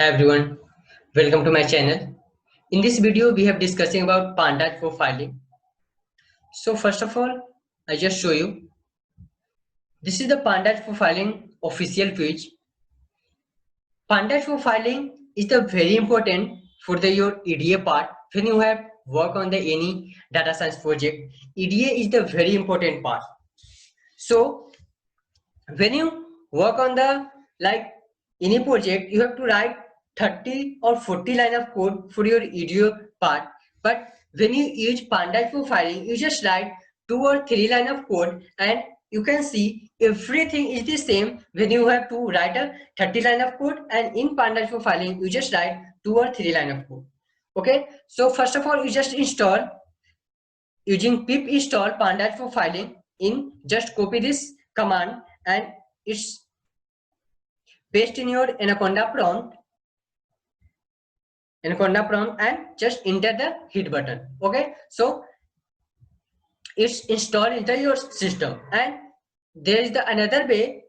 Hi everyone, welcome to my channel. In this video, we have discussing about Pandas profiling. So first of all, I just show you. This is the Pandas profiling official page. Pandas profiling is the very important for your EDA part. When you have work on the any data science project, EDA is the very important part. So when you work on the any project, you have to write 30 or 40 line of code for your EDA part. But when you use Pandas profiling, you just write 2 or 3 line of code and you can see everything is the same when you have to write a 30 line of code, and in Pandas profiling you just write 2 or 3 line of code. Okay, so first of all you just install using pip install Pandas profiling. In just copy this command and it's paste in your Anaconda prompt and just enter the hit button. Okay, so it's installed into your system, and there is the another way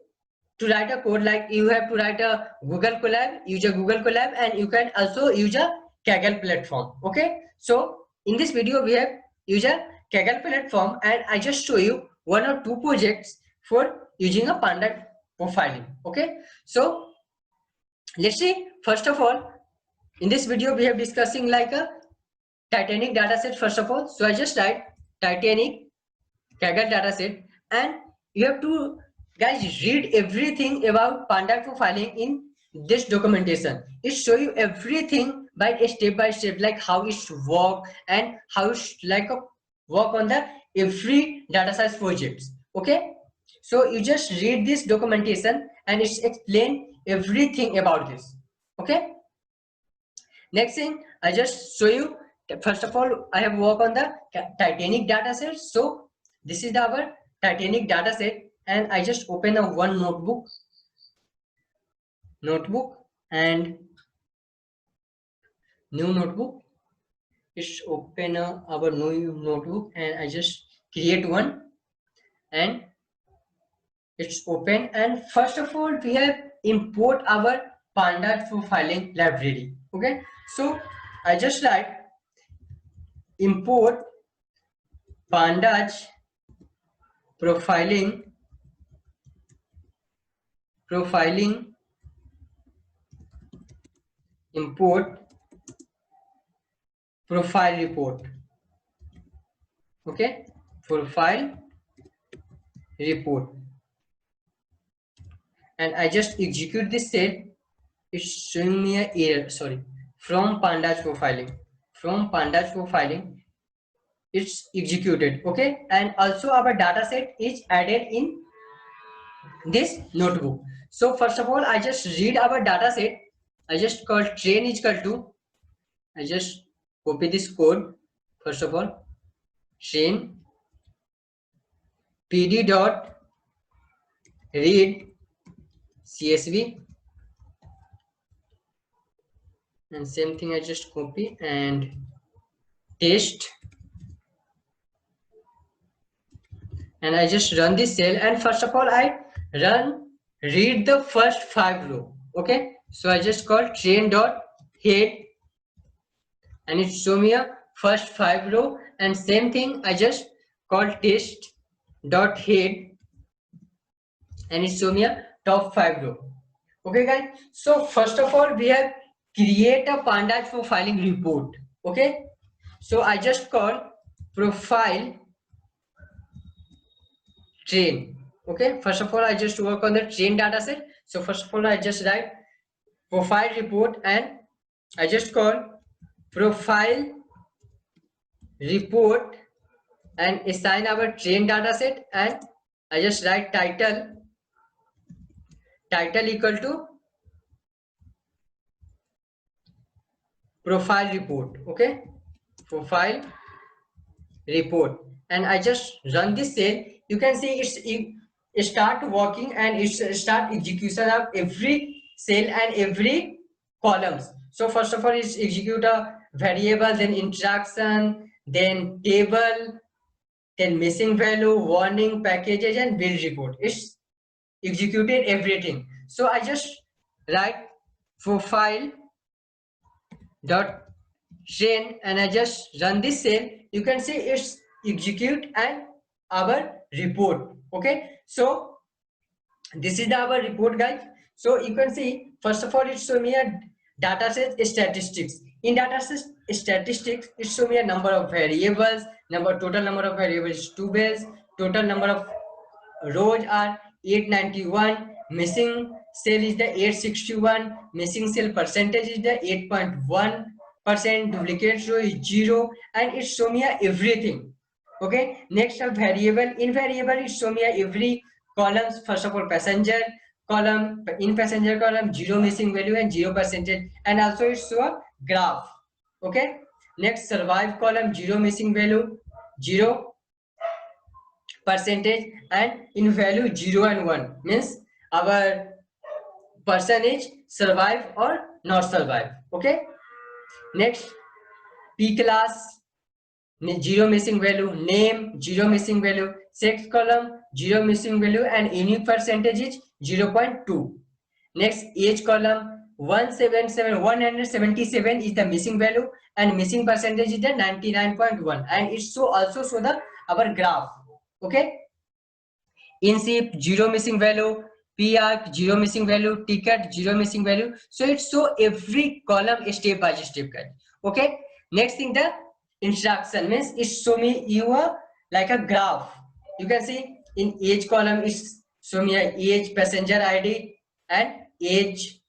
to write a code. Like you have to write a Google Colab, use a Google Colab, and you can also use a Kaggle platform. Okay, so in this video we have used a Kaggle platform, and I just show you one or two projects for using a Pandas profiling. Okay, so let's see. First of all, in this video we have discussing like a Titanic dataset. First of all, so I just write Titanic Kaggle dataset, and you have to guys read everything about Pandas profiling in this documentation. It show you everything by step, like how it work and how it's like a work on the every data science projects. Okay, so you just read this documentation and it's explain everything about this. Okay, next thing I just show you. First of all, I have worked on the Titanic dataset. So this is our Titanic dataset, and I just open a one notebook and new notebook. It's open our new notebook, and I just create one, and it's open. And first of all, we have import our Pandas profiling library. Okay, so I just write import Pandas profiling import profile report. Okay, profile report, and I just execute this cell. It's showing me a error. Sorry, from Pandas profiling it's executed. Okay, and also our data set is added in this notebook. So first of all, I just read our data set. I just call train is equal to, I just copy this code. First of all, train pd dot read csv, and same thing I just copy and paste, and I just run this cell. And first of all, I read the first 5 row. Okay, so I just call train dot head, and it show me a first 5 row, and same thing I just call test dot head, and it show me a top 5 row. Okay guys, so first of all we have create a Pandas profiling report. Okay, so I just call profile train. Okay, first of all I just work on the train dataset. So first of all I just write profile report, and I just call profile report and assign our train dataset, and I just write title equal to profile report. Okay, profile report, and I just run this cell. You can see it start working, and it start execution of every cell and every columns. So first of all, it's execute a variable, then interaction, then table, then missing value, warning, packages, and build report. It's executed everything. So I just write profile dot train, and I just run this cell, you can see it's execute and our report. Okay, so this is our report, guys. So you can see, first of all, it show me a data set statistics. In data set statistics, it show me a number of variables, total number of variables is 2 base, total number of rows are 891, missing cell is the 861, missing cell percentage is the 8.1%, duplicate row is 0, and it show me everything. Okay, next a variable. In variable, it show me every columns. First of all, passenger column, in passenger column 0 missing value and 0%, and also it show a graph. Okay, next survive column 0 missing value, 0%, and in value 0 and 1 means our percentage survive or not survive. Okay, next P class 0 missing value, name 0 missing value, sex column 0 missing value, and unique percentage is 0.2. next age column 177 is the missing value and missing percentage is the 99.1, and it also show the our graph. Okay, in SIP 0 missing value, PARC 0 missing value, ticket 0 missing value. So it show every column step by step, guys. Okay, next thing, the instruction means it show me you a like a graph. You can see in age column is show me a age, passenger ID, and age.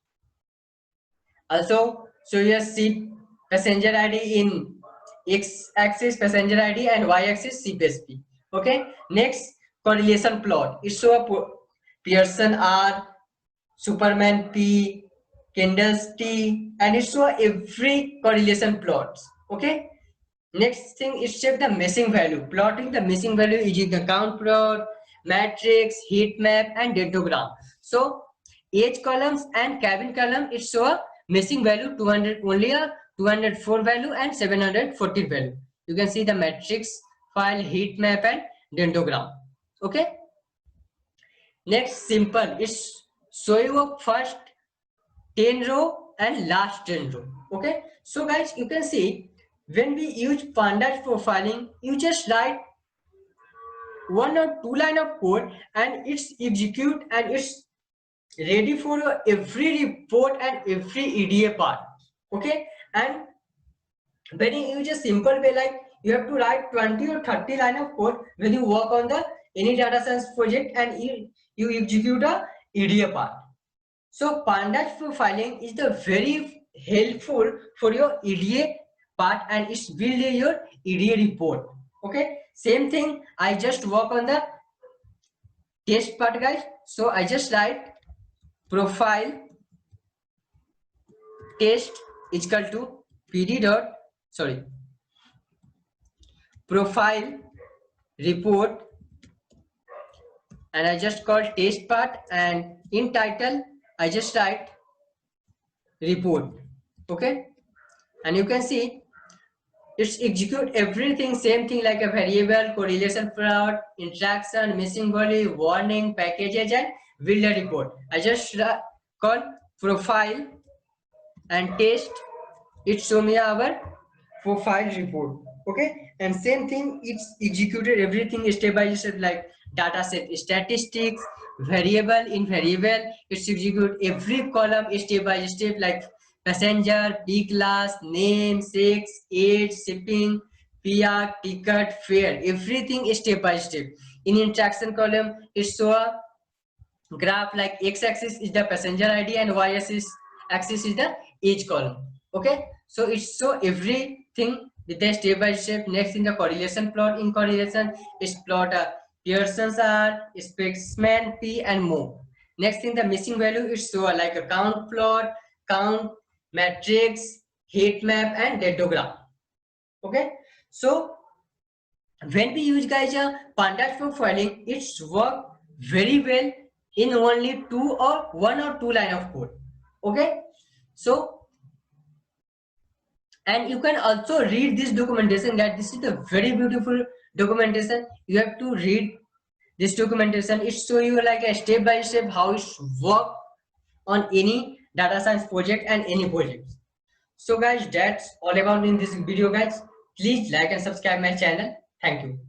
Also show your SIP passenger ID in x axis passenger ID and y axis CPSP. Okay, next correlation plot. It show a Pearson R, Superman P, Kendall's T, and it show every correlation plots. Okay, next thing is check the missing value. Plotting the missing value using the count plot, matrix, heat map, and dendrogram. So age columns and cabin column, it show a missing value 200, only a 204 value and 740 value. You can see the matrix file, heat map, and dendrogram. Okay, next simple, it's show you first 10 row and last 10 row. Okay, so guys, you can see when we use pandas profiling, you just write 1 or 2 line of code and it's execute and it's ready for your every report and every EDA part. Okay, and when you use a simple way, like you have to write 20 or 30 line of code when you work on the any data science project and you execute a EDA part. So pandas profiling is the very helpful for your EDA part and it's build your EDA report. Okay, same thing, I just work on the test part, guys. So I just write profile test is equal to pd dot profile report, and I just call test part, and in title I just write report. Okay, and you can see it's execute everything, same thing like a variable, correlation plot, interaction, missing value, warning, packages, and build a report. I just call profile and test, it show me our profile report. Okay, and same thing, it's executed everything step by step, like data set statistics, variable, in variable it's execute every column step by step, like passenger, P class, name, sex, age, shipping, PR, ticket, fare, everything step by step. In interaction column it show a graph, like x-axis is the passenger ID and y-axis is the age column. Okay, so it show everything with the step by step. Next, in the correlation plot, in correlation it's plot a Pearson's R, Spexman P, and more. Next, in the missing value it's show like a count plot, count, matrix, heat map, and dendrogram. Okay, so when we use, guys, a pandas profiling, it's work very well in only 1 or 2 line of code. Okay, so and you can also read this documentation, that this is a very beautiful documentation. You have to read this documentation. It show you like a step by step how it work on any data science project and any project. So guys, that's all about in this video guys. Please like and subscribe my channel. Thank you.